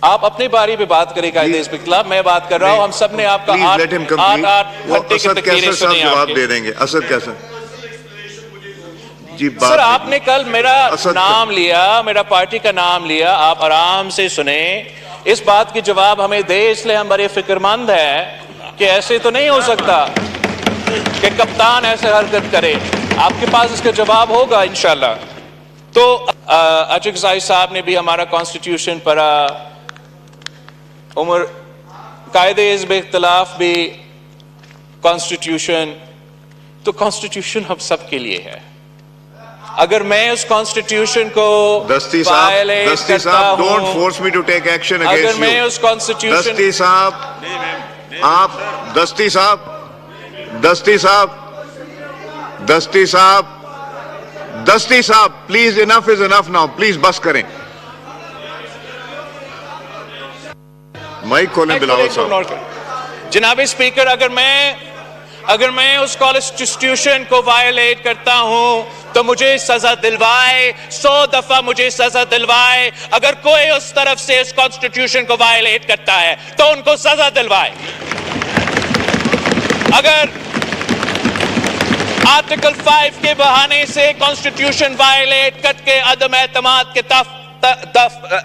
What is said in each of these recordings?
आप अपनी बारी पे बात करें कायदे के खिलाफ, मैं बात कर रहा हूं। हम सब ने आपका 8 घंटे की तकरीरें सुनी। जवाब दे देंगे। असद कैसा जी? सर, आपने कल मेरा नाम लिया, मेरा पार्टी का नाम लिया, आप आराम से सुने। इस बात की जवाब हमें दे, इसलिए हम बड़े फिक्रमंद हैं कि ऐसे तो नहीं हो सकता कि कप्तान ऐसे हरकत करे। आपके पास इसका जवाब होगा इंशाल्लाह। तो अचकजाई साहब ने भी हमारा कॉन्स्टिट्यूशन पढ़ा, उमर कायदे हिज़्ब इख्तिलाफ भी कॉन्स्टिट्यूशन, तो कॉन्स्टिट्यूशन हम सब के लिए है। अगर मैं उस कॉन्स्टिट्यूशन को वायलेट करता हूं, don't force me to take action against you. अगर मैं उस कॉन्स्टिट्यूशन, दस्ती साहब please, enough is enough now, please बस करें। माइक खोलें बिलावल साहब। जनाब स्पीकर, अगर मैं उस कॉन्स्टिट्यूशन को वायलेट करता हूं तो मुझे सजा दिलवाए, 100 दफा मुझे सजा दिलवाए। अगर कोई उस तरफ से उस कॉन्स्टिट्यूशन को वायलेट करता है तो उनको सजा दिलवाए। अगर आर्टिकल 5 के बहाने से कॉन्स्टिट्यूशन वायलेट करके अदम एतमाद के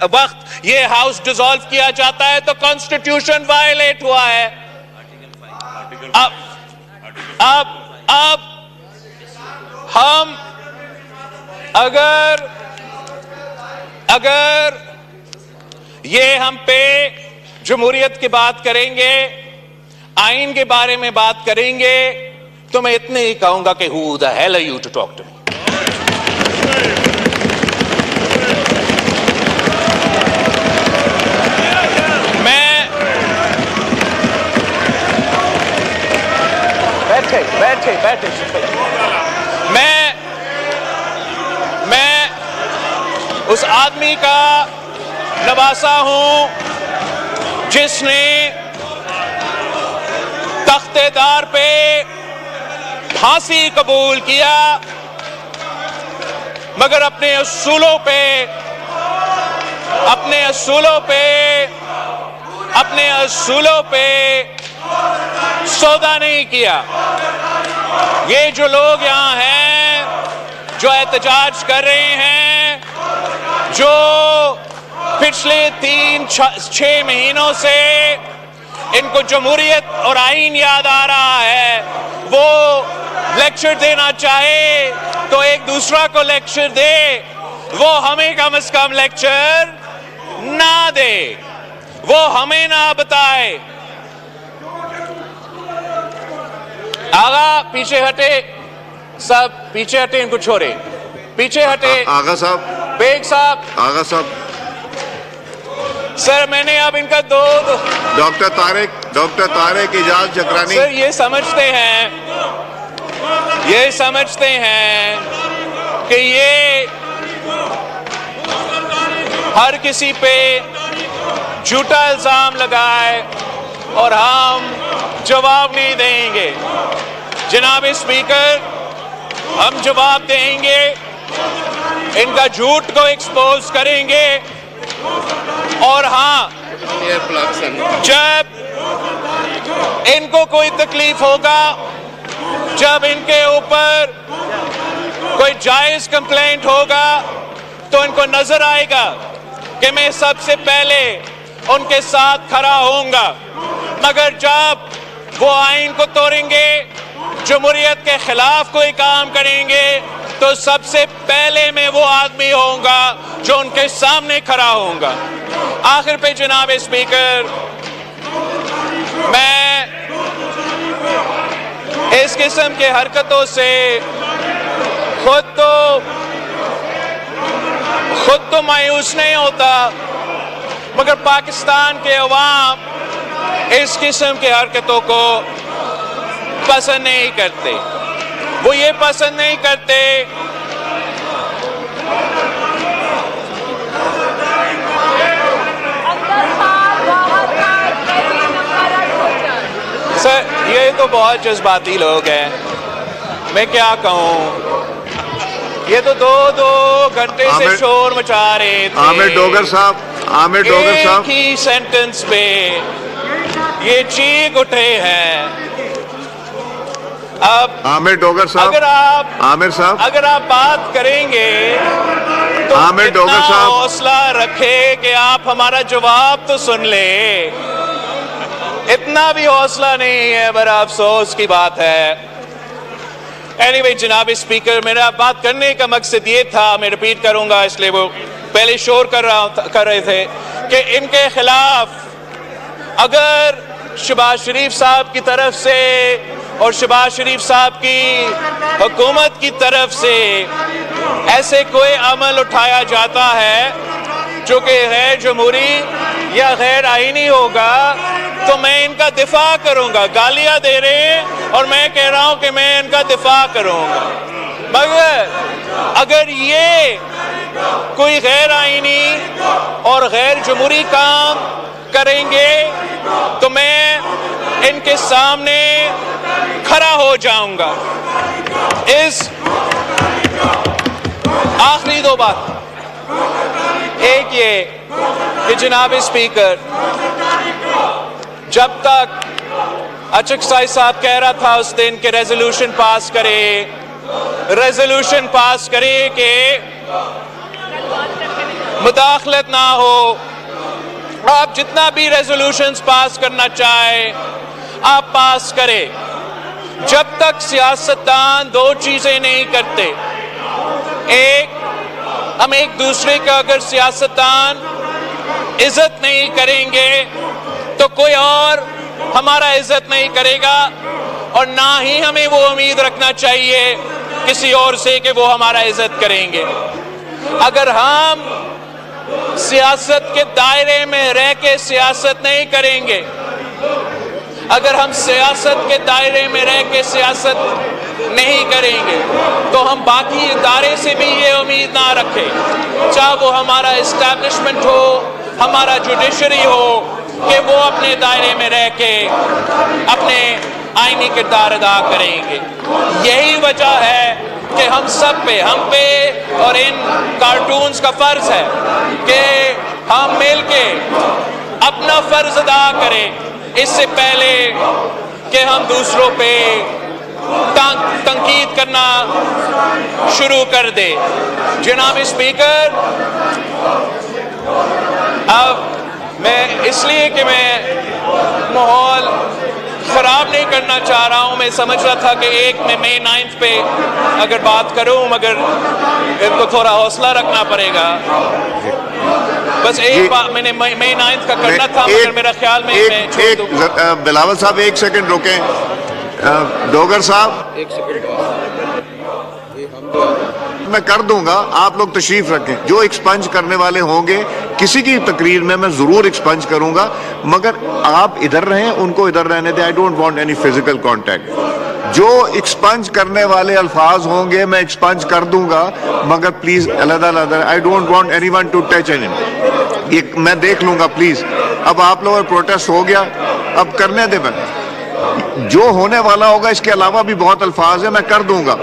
वक्त ये हाउस डिसॉल्व किया जाता है तो कॉन्स्टिट्यूशन वायलेट हुआ है। अब हम अगर ये हम पे जमहूरियत की बात करेंगे, आइन के बारे में बात करेंगे, तो मैं इतने ही कहूंगा कि who the hell are you to talk to me. बैठे मैं उस आदमी का नवासा हूं जिसने तख्तेदार पे फांसी कबूल किया, मगर अपने असूलों पे सौदा नहीं किया। ये जो लोग यहां हैं, जो एहतजाज कर रहे हैं, जो पिछले 3-6 महीनों से इनको जमहूरियत और आइन याद आ रहा है, वो लेक्चर देना चाहे तो एक दूसरा को लेक्चर दे, वो हमें कम से कम लेक्चर ना दे, वो हमें ना बताए। आगा पीछे हटे, सब पीछे हटे, इनको छोड़े, पीछे हटे। आगा साहब, बेग साहब, आगा साहब। सर, मैंने अब इनका डॉक्टर तारिक इजाज जकरानी। सर, ये समझते हैं कि ये हर किसी पे झूठा इल्जाम लगाए और हम जवाब नहीं देंगे। जनाब स्पीकर, हम जवाब देंगे, इनका झूठ को एक्सपोज करेंगे। और हाँ, जब इनको कोई तकलीफ होगा, जब इनके ऊपर कोई जायज कंप्लेंट होगा, तो इनको नजर आएगा कि मैं सबसे पहले उनके साथ खड़ा होऊंगा। मगर जब वो आइन को तोड़ेंगे, जमहूरियत के खिलाफ कोई काम करेंगे, तो सबसे पहले मैं वो आदमी होऊंगा जो उनके सामने खड़ा होऊंगा। आखिर पे जनाब स्पीकर, मैं इस किस्म के हरकतों से खुद तो मायूस नहीं होता, मगर पाकिस्तान के अवाम इस किस्म के हरकतों को पसंद नहीं करते। वो ये पसंद नहीं करते सर, ये तो बहुत जज्बाती लोग हैं, मैं क्या कहूँ। ये तो दो घंटे से आमिर- शोर मचा रहे थे। आमिर डोगर साहब, आमिर डोगर एक साहब, ही सेंटेंस पे ये चीख उठे हैं। अब आमिर डोगर साहब, आमिर साहब, अगर आप बात करेंगे तो आमिर इतना डोगर साहब। हौसला रखे कि आप हमारा जवाब तो सुन ले। इतना भी हौसला नहीं है, बड़ा अफसोस की बात है। एनीवे जनाब स्पीकर, मेरा बात करने का मकसद ये था, मैं रिपीट करूंगा इसलिए वो पहले शोर कर रहे थे कि इनके खिलाफ अगर शहबाज शरीफ साहब की तरफ से और शहबाज शरीफ साहब की हुकूमत की तरफ से ऐसे कोई अमल उठाया जाता है जो कि गैर जमहूरी या गैर आईनी होगा तो मैं इनका दिफा करूंगा। गालियां दे रहे हैं और मैं कह रहा हूं कि मैं इनका दिफा करूंगा। मगर अगर ये कोई गैर आईनी और गैर जमहूरी काम करेंगे तो मैं इनके सामने खड़ा हो जाऊंगा। इस आखिरी दो बात, एक ये कि जनाब स्पीकर, जब तक अचकसाई साहब कह रहा था उस दिन के रेजोल्यूशन पास करे कि मुदाखलत ना हो, आप जितना भी रेजोल्यूशंस पास करना चाहे आप पास करें। जब तक सियासतदान दो चीजें नहीं करते, एक, हम एक दूसरे का अगर सियासतदान इज्जत नहीं करेंगे तो कोई और हमारा इज्जत नहीं करेगा और ना ही हमें वो उम्मीद रखना चाहिए किसी और से कि वो हमारा इज्जत करेंगे। अगर हम सियासत के दायरे में रह के सियासत नहीं करेंगे, अगर हम सियासत के दायरे में रह के सियासत नहीं करेंगे तो हम बाकी इदारे से भी ये उम्मीद ना रखें, चाहे वो हमारा इस्टेब्लिशमेंट हो, हमारा जुडिशरी हो, कि वो अपने दायरे में रह के अपने आईनी किरदार अदा करेंगे। यही वजह है कि हम सब पे, हम पे और इन कार्टून्स का फर्ज है कि हम मिलके अपना फर्ज अदा करें इससे पहले कि हम दूसरों पे तंकीद करना शुरू कर दे। जनाब स्पीकर, अब मैं इसलिए कि मैं माहौल खराब नहीं करना चाह रहा हूं, मैं समझ रहा था कि एक मैं मई 9 पे अगर बात करूं, मगर इनको थोड़ा हौसला रखना पड़ेगा। बस एक बात मैंने मई 9 का करना था, मगर मेरा ख्याल में मैं छोड़ दूं। बिलावल साहब एक सेकंड रुकें। डोगर साहब, एक सेकंड, मैं कर दूंगा, आप लोग तशरीफ रखें। जो एक्सपंज करने वाले होंगे किसी की तकरीर में मैं जरूर एक्सपंज करूंगा, मगर आप इधर रहें, उनको इधर रहने दें। आई don't want any physical contact. जो एक्सपंज करने वाले अल्फाज होंगे मैं एक्सपंज कर दूंगा, मगर प्लीज अलग-अलग, I don't want anyone to touch anyone. ये मैं देख लूंगा प्लीज। अब आप लोगों का प्रोटेस्ट हो गया, अब करने दे। मैं जो होने वाला होगा इसके अलावा भी बहुत अल्फाज है, मैं कर दूंगा,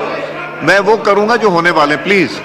मैं वो करूंगा जो होने वाले। प्लीज